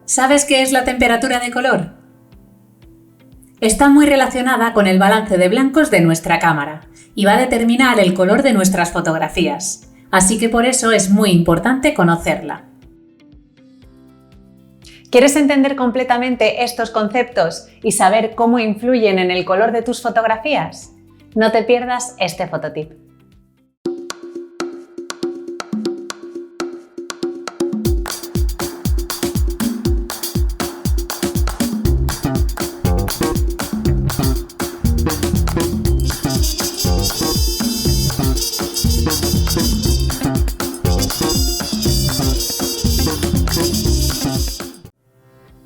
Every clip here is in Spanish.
¿Sabes qué es la temperatura de color? Está muy relacionada con el balance de blancos de nuestra cámara y va a determinar el color de nuestras fotografías, así que por eso es muy importante conocerla. ¿Quieres entender completamente estos conceptos y saber cómo influyen en el color de tus fotografías? No te pierdas este fototip.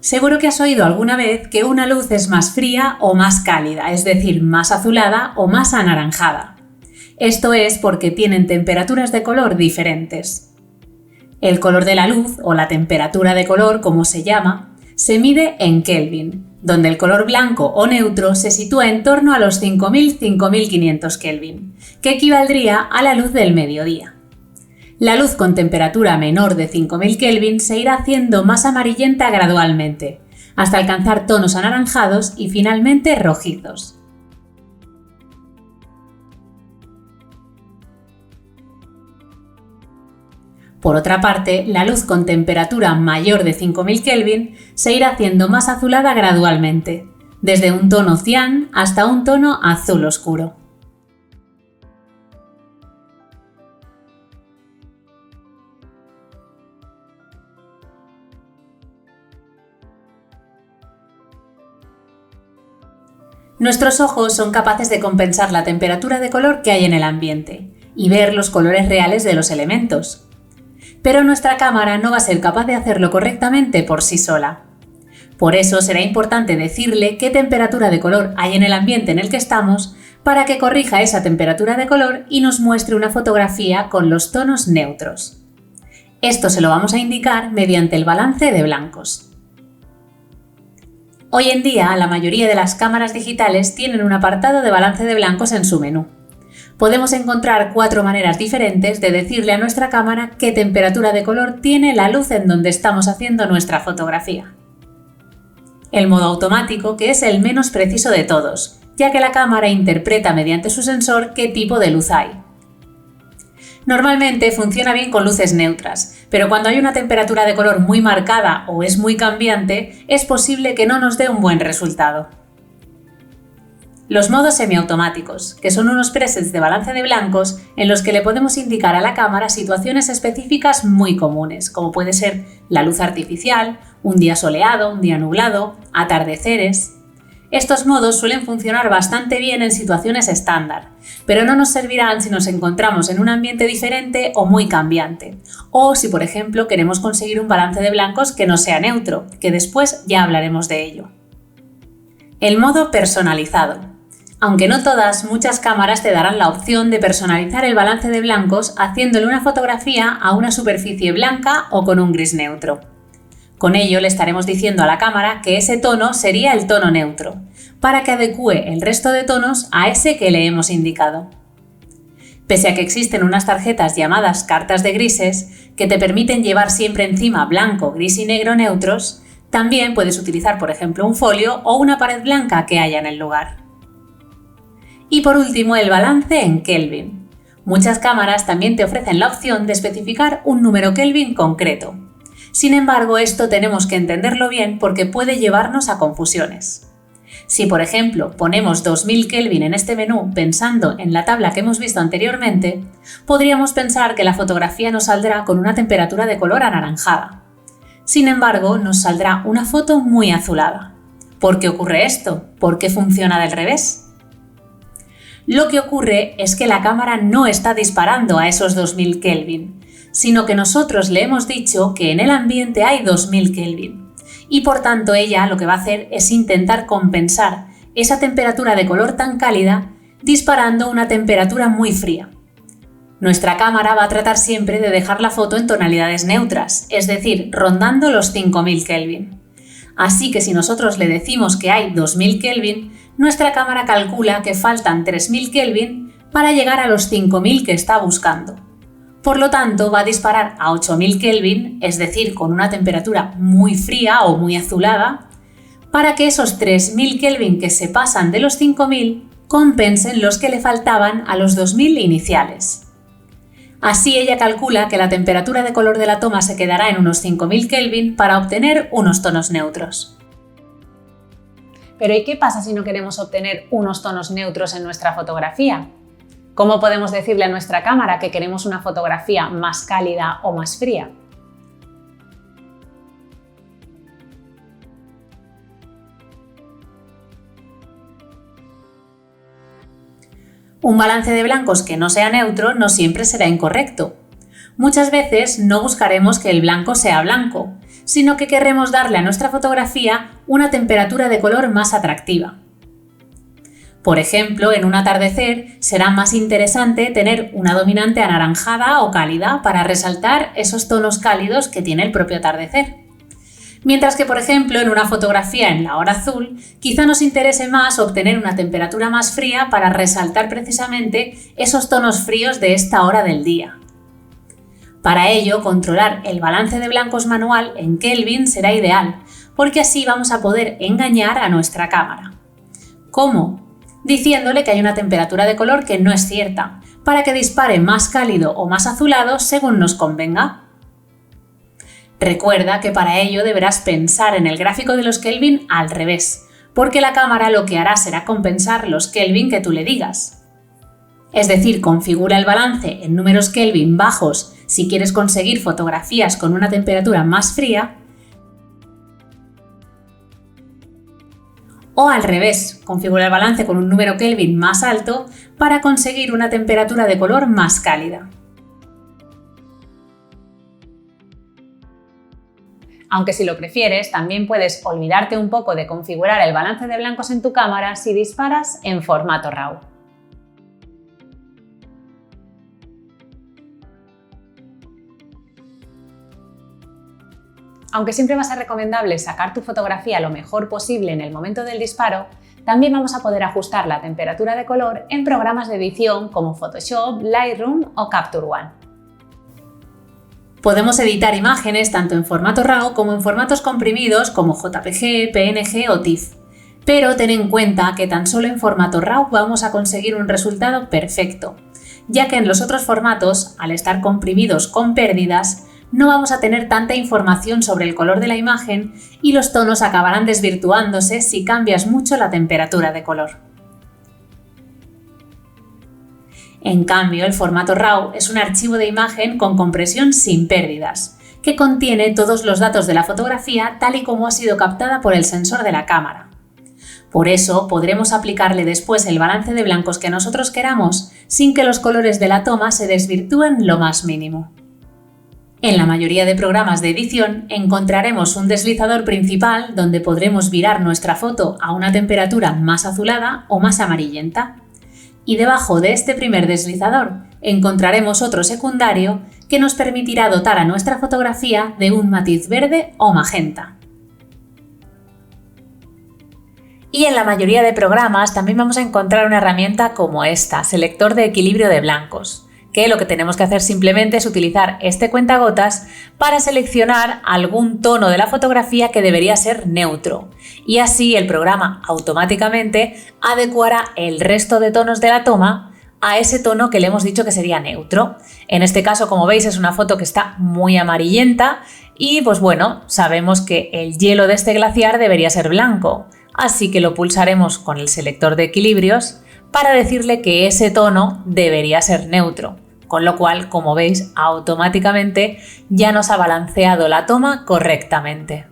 Seguro que has oído alguna vez que una luz es más fría o más cálida, es decir, más azulada o más anaranjada. Esto es porque tienen temperaturas de color diferentes. El color de la luz, o la temperatura de color como se llama, se mide en Kelvin, donde el color blanco o neutro se sitúa en torno a los 5000-5500 Kelvin, que equivaldría a la luz del mediodía. La luz con temperatura menor de 5000 Kelvin se irá haciendo más amarillenta gradualmente, hasta alcanzar tonos anaranjados y finalmente rojizos. Por otra parte, la luz con temperatura mayor de 5000 Kelvin se irá haciendo más azulada gradualmente, desde un tono cian hasta un tono azul oscuro. Nuestros ojos son capaces de compensar la temperatura de color que hay en el ambiente y ver los colores reales de los elementos. Pero nuestra cámara no va a ser capaz de hacerlo correctamente por sí sola. Por eso será importante decirle qué temperatura de color hay en el ambiente en el que estamos para que corrija esa temperatura de color y nos muestre una fotografía con los tonos neutros. Esto se lo vamos a indicar mediante el balance de blancos. Hoy en día, la mayoría de las cámaras digitales tienen un apartado de balance de blancos en su menú. Podemos encontrar 4 maneras diferentes de decirle a nuestra cámara qué temperatura de color tiene la luz en donde estamos haciendo nuestra fotografía. El modo automático, que es el menos preciso de todos, ya que la cámara interpreta mediante su sensor qué tipo de luz hay. Normalmente funciona bien con luces neutras, pero cuando hay una temperatura de color muy marcada o es muy cambiante, es posible que no nos dé un buen resultado. Los modos semiautomáticos, que son unos presets de balance de blancos en los que le podemos indicar a la cámara situaciones específicas muy comunes, como puede ser la luz artificial, un día soleado, un día nublado, atardeceres. Estos modos suelen funcionar bastante bien en situaciones estándar, pero no nos servirán si nos encontramos en un ambiente diferente o muy cambiante, o si por ejemplo queremos conseguir un balance de blancos que no sea neutro, que después ya hablaremos de ello. El modo personalizado. Aunque no todas, muchas cámaras te darán la opción de personalizar el balance de blancos haciéndole una fotografía a una superficie blanca o con un gris neutro. Con ello le estaremos diciendo a la cámara que ese tono sería el tono neutro, para que adecúe el resto de tonos a ese que le hemos indicado. Pese a que existen unas tarjetas llamadas cartas de grises que te permiten llevar siempre encima blanco, gris y negro neutros, también puedes utilizar por ejemplo un folio o una pared blanca que haya en el lugar. Y por último, el balance en Kelvin. Muchas cámaras también te ofrecen la opción de especificar un número Kelvin concreto. Sin embargo, esto tenemos que entenderlo bien porque puede llevarnos a confusiones. Si, por ejemplo, ponemos 2000 Kelvin en este menú pensando en la tabla que hemos visto anteriormente, podríamos pensar que la fotografía nos saldrá con una temperatura de color anaranjada. Sin embargo, nos saldrá una foto muy azulada. ¿Por qué ocurre esto? ¿Por qué funciona del revés? Lo que ocurre es que la cámara no está disparando a esos 2000 Kelvin, sino que nosotros le hemos dicho que en el ambiente hay 2000 Kelvin y por tanto ella lo que va a hacer es intentar compensar esa temperatura de color tan cálida disparando una temperatura muy fría. Nuestra cámara va a tratar siempre de dejar la foto en tonalidades neutras, es decir, rondando los 5000 Kelvin. Así que si nosotros le decimos que hay 2000 Kelvin, nuestra cámara calcula que faltan 3000 Kelvin para llegar a los 5000 que está buscando. Por lo tanto, va a disparar a 8000 Kelvin, es decir, con una temperatura muy fría o muy azulada, para que esos 3000 Kelvin que se pasan de los 5000 compensen los que le faltaban a los 2000 iniciales. Así ella calcula que la temperatura de color de la toma se quedará en unos 5000 Kelvin para obtener unos tonos neutros. Pero ¿y qué pasa si no queremos obtener unos tonos neutros en nuestra fotografía? ¿Cómo podemos decirle a nuestra cámara que queremos una fotografía más cálida o más fría? Un balance de blancos que no sea neutro no siempre será incorrecto. Muchas veces no buscaremos que el blanco sea blanco, sino que querremos darle a nuestra fotografía una temperatura de color más atractiva. Por ejemplo, en un atardecer será más interesante tener una dominante anaranjada o cálida para resaltar esos tonos cálidos que tiene el propio atardecer. Mientras que, por ejemplo, en una fotografía en la hora azul, quizá nos interese más obtener una temperatura más fría para resaltar precisamente esos tonos fríos de esta hora del día. Para ello, controlar el balance de blancos manual en Kelvin será ideal, porque así vamos a poder engañar a nuestra cámara. ¿Cómo? Diciéndole que hay una temperatura de color que no es cierta, para que dispare más cálido o más azulado según nos convenga. Recuerda que para ello deberás pensar en el gráfico de los Kelvin al revés, porque la cámara lo que hará será compensar los Kelvin que tú le digas. Es decir, configura el balance en números Kelvin bajos si quieres conseguir fotografías con una temperatura más fría, o al revés, configura el balance con un número Kelvin más alto para conseguir una temperatura de color más cálida. Aunque si lo prefieres, también puedes olvidarte un poco de configurar el balance de blancos en tu cámara si disparas en formato RAW. Aunque siempre va a ser recomendable sacar tu fotografía lo mejor posible en el momento del disparo, también vamos a poder ajustar la temperatura de color en programas de edición como Photoshop, Lightroom o Capture One. Podemos editar imágenes tanto en formato RAW como en formatos comprimidos como JPG, PNG o TIFF. Pero ten en cuenta que tan solo en formato RAW vamos a conseguir un resultado perfecto, ya que en los otros formatos, al estar comprimidos con pérdidas, no vamos a tener tanta información sobre el color de la imagen y los tonos acabarán desvirtuándose si cambias mucho la temperatura de color. En cambio, el formato RAW es un archivo de imagen con compresión sin pérdidas, que contiene todos los datos de la fotografía tal y como ha sido captada por el sensor de la cámara. Por eso, podremos aplicarle después el balance de blancos que nosotros queramos sin que los colores de la toma se desvirtúen lo más mínimo. En la mayoría de programas de edición encontraremos un deslizador principal donde podremos virar nuestra foto a una temperatura más azulada o más amarillenta. Y debajo de este primer deslizador encontraremos otro secundario que nos permitirá dotar a nuestra fotografía de un matiz verde o magenta. Y en la mayoría de programas también vamos a encontrar una herramienta como esta, selector de equilibrio de blancos, que lo que tenemos que hacer simplemente es utilizar este cuentagotas para seleccionar algún tono de la fotografía que debería ser neutro, y así el programa automáticamente adecuará el resto de tonos de la toma a ese tono que le hemos dicho que sería neutro. En este caso, como veis, es una foto que está muy amarillenta y pues bueno, sabemos que el hielo de este glaciar debería ser blanco, así que lo pulsaremos con el selector de equilibrios para decirle que ese tono debería ser neutro, con lo cual, como veis, automáticamente ya nos ha balanceado la toma correctamente.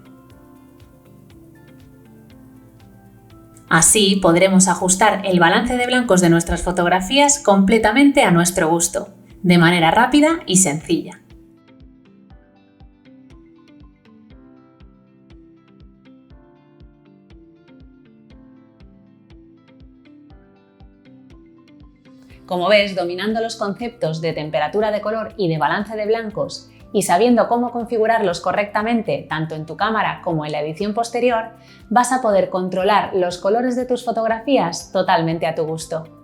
Así podremos ajustar el balance de blancos de nuestras fotografías completamente a nuestro gusto, de manera rápida y sencilla. Como ves, dominando los conceptos de temperatura de color y de balance de blancos y sabiendo cómo configurarlos correctamente tanto en tu cámara como en la edición posterior, vas a poder controlar los colores de tus fotografías totalmente a tu gusto.